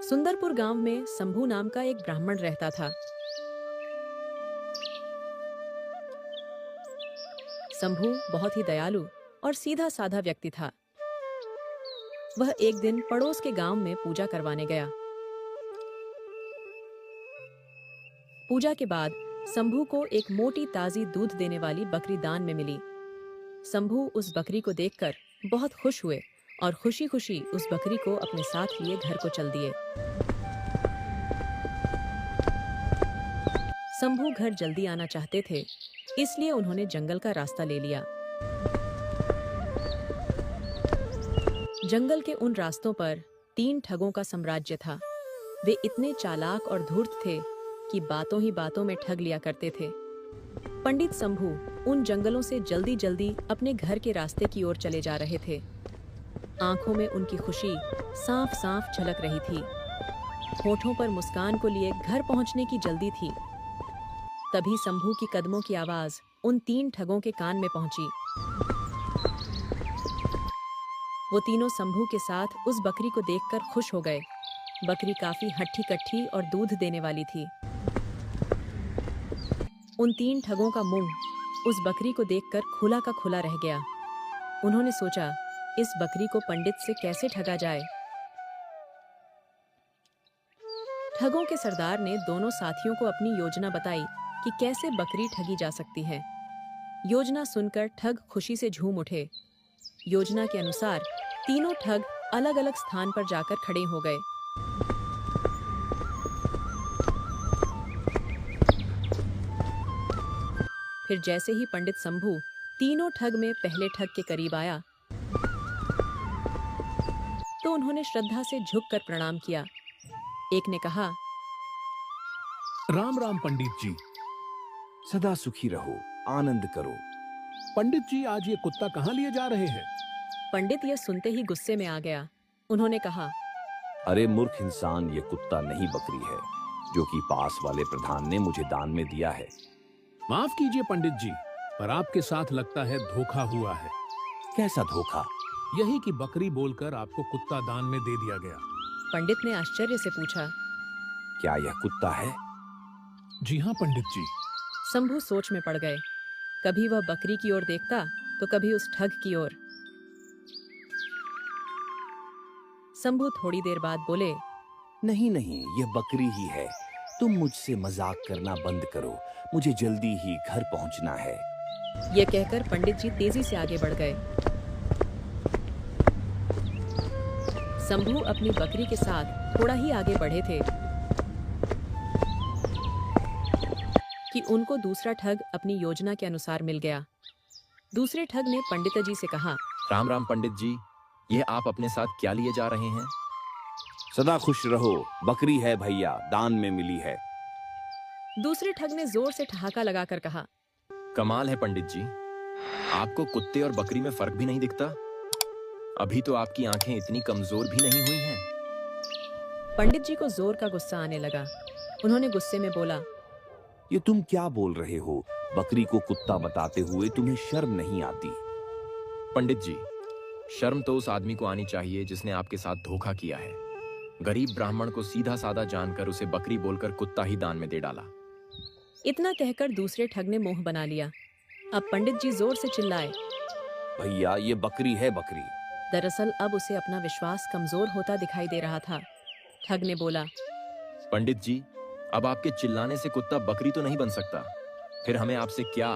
सुंदरपुर गांव में शंभू नाम का एक ब्राह्मण रहता था। शंभू बहुत ही दयालु और सीधा साधा व्यक्ति था। वह एक दिन पड़ोस के गांव में पूजा करवाने गया। पूजा के बाद शंभू को एक मोटी ताजी दूध देने वाली बकरी दान में मिली। शंभू उस बकरी को देखकर बहुत खुश हुए और खुशी खुशी उस बकरी को अपने साथ लिए घर को चल दिए। शंभू घर जल्दी आना चाहते थे, इसलिए उन्होंने जंगल का रास्ता ले लिया। जंगल के उन रास्तों पर 3 ठगों का साम्राज्य था। वे इतने चालाक और धूर्त थे कि बातों ही बातों में ठग लिया करते थे। पंडित शंभू उन जंगलों से जल्दी जल्दी अपने घर के रास्ते की ओर चले जा रहे थे। आंखों में उनकी खुशी साफ साफ झलक रही थी। होठों पर मुस्कान को लिए घर पहुंचने की जल्दी थी। तभी शंभू की कदमों की आवाज उन 3 ठगों के कान में पहुंची। वो तीनों शंभू के साथ उस बकरी को देखकर खुश हो गए। बकरी काफी हट्टी कट्टी और दूध देने वाली थी। उन 3 ठगों का मुंह उस बकरी को देखकर खुला का खुला रह गया। उन्होंने सोचा, इस बकरी को पंडित से कैसे ठगा जाए। ठगों के सरदार ने दोनों साथियों को अपनी योजना बताई कि कैसे बकरी ठगी जा सकती है। योजना सुनकर ठग खुशी से झूम उठे। योजना के अनुसार तीनों ठग अलग अलग स्थान पर जाकर खड़े हो गए। फिर जैसे ही पंडित शंभू तीनों ठग में पहले ठग के करीब आया, तो उन्होंने श्रद्धा से झुककर प्रणाम किया। एक ने कहा, राम राम पंडित जी। सदा सुखी रहो, आनंद करो। पंडित जी, आज ये कुत्ता कहाँ लिए जा रहे हैं? पंडित यह सुनते ही गुस्से में आ गया। उन्होंने कहा, अरे मूर्ख इंसान, ये कुत्ता नहीं बकरी है जो कि पास वाले प्रधान ने मुझे दान में दिया है। माफ कीजिए पंडित जी, पर आपके साथ लगता है धोखा हुआ है। कैसा धोखा? यही कि बकरी बोलकर आपको कुत्ता दान में दे दिया गया। पंडित ने आश्चर्य से पूछा, क्या यह कुत्ता है? जी हाँ पंडित जी। शंभू सोच में पड़ गए। कभी वह बकरी की ओर देखता तो कभी उस ठग की ओर। शंभू थोड़ी देर बाद बोले, नहीं नहीं, यह बकरी ही है। तुम मुझसे मजाक करना बंद करो, मुझे जल्दी ही घर पहुंचना है। यह कहकर पंडित जी तेजी से आगे बढ़ गए। शंभू अपनी बकरी के साथ थोड़ा ही आगे बढ़े थे कि उनको दूसरा ठग अपनी योजना के अनुसार मिल गया। दूसरे ठग ने पंडित जी से कहा, राम राम पंडित जी, ये आप अपने साथ क्या लिए जा रहे हैं? सदा खुश रहो, बकरी है भैया, दान में मिली है। दूसरे ठग ने जोर से ठहाका लगाकर कहा, कमाल है पंडित जी, आपको कुत्ते और बकरी में फर्क भी नहीं दिखता। अभी तो आपकी आंखें इतनी कमजोर भी नहीं हुई हैं। पंडित जी को जोर का गुस्सा आने लगा। उन्होंने गुस्से में बोला, ये तुम क्या बोल रहे हो? बकरी को कुत्ता बताते हुए तुम्हें शर्म नहीं आती? पंडित जी, शर्म तो उस आदमी को आनी चाहिए जिसने आपके साथ धोखा किया है। गरीब ब्राह्मण को सीधा साधा जानकर उसे बकरी बोलकर कुत्ता ही दान में दे डाला। इतना कहकर दूसरे ठग ने मुंह बना लिया। अब पंडित जी जोर से चिल्लाए, भैया ये बकरी है, बकरी। दरअसल अब उसे अपना विश्वास कमजोर होता दिखाई दे रहा था। ठग ने बोला, पंडित जी, अब आपके चिल्लाने से कुत्ता बकरी तो नहीं बन सकता। फिर हमें आपसे क्या,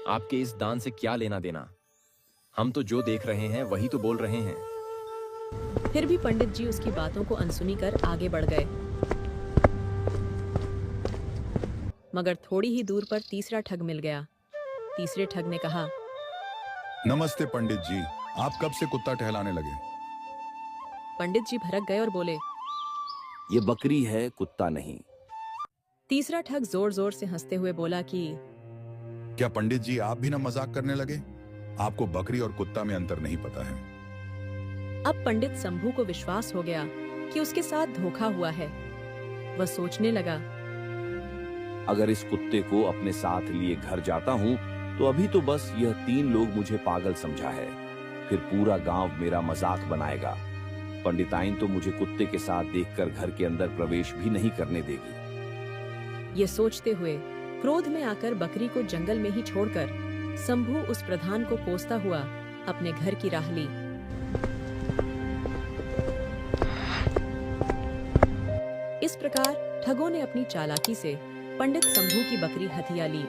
आपके इस दान से क्या लेना देना? हम तो जो देख रहे हैं वही तो बोल रहे हैं। फिर भी पंडित जी उसकी बातों को अनसुनी कर आगे बढ़ गए। मगर थोड़ी ही दूर पर तीसरा ठग मिल गया। तीसरे ठग ने कहा, नमस्ते पंडित जी, आप कब से कुत्ता टहलाने लगे? पंडित जी भड़क गए और बोले, ये बकरी है, कुत्ता नहीं। तीसरा ठग जोर जोर से हंसते हुए बोला कि क्या पंडित जी आप भी ना मजाक करने लगे? आपको बकरी और कुत्ता में अंतर नहीं पता है। अब पंडित शंभू को विश्वास हो गया कि उसके साथ धोखा हुआ है। वह सोचने लगा, अगर इस कुत्ते को अपने साथ लिए घर जाता हूँ तो अभी तो बस यह 3 लोग मुझे पागल समझा है, फिर पूरा गांव मेरा मजाक बनाएगा। पंडिताइन तो मुझे कुत्ते के साथ देखकर घर के अंदर प्रवेश भी नहीं करने देगी। ये सोचते हुए क्रोध में आकर बकरी को जंगल में ही छोड़कर शंभू उस प्रधान को कोसता हुआ अपने घर की राह ली। इस प्रकार ठगों ने अपनी चालाकी से पंडित शंभू की बकरी हथिया ली।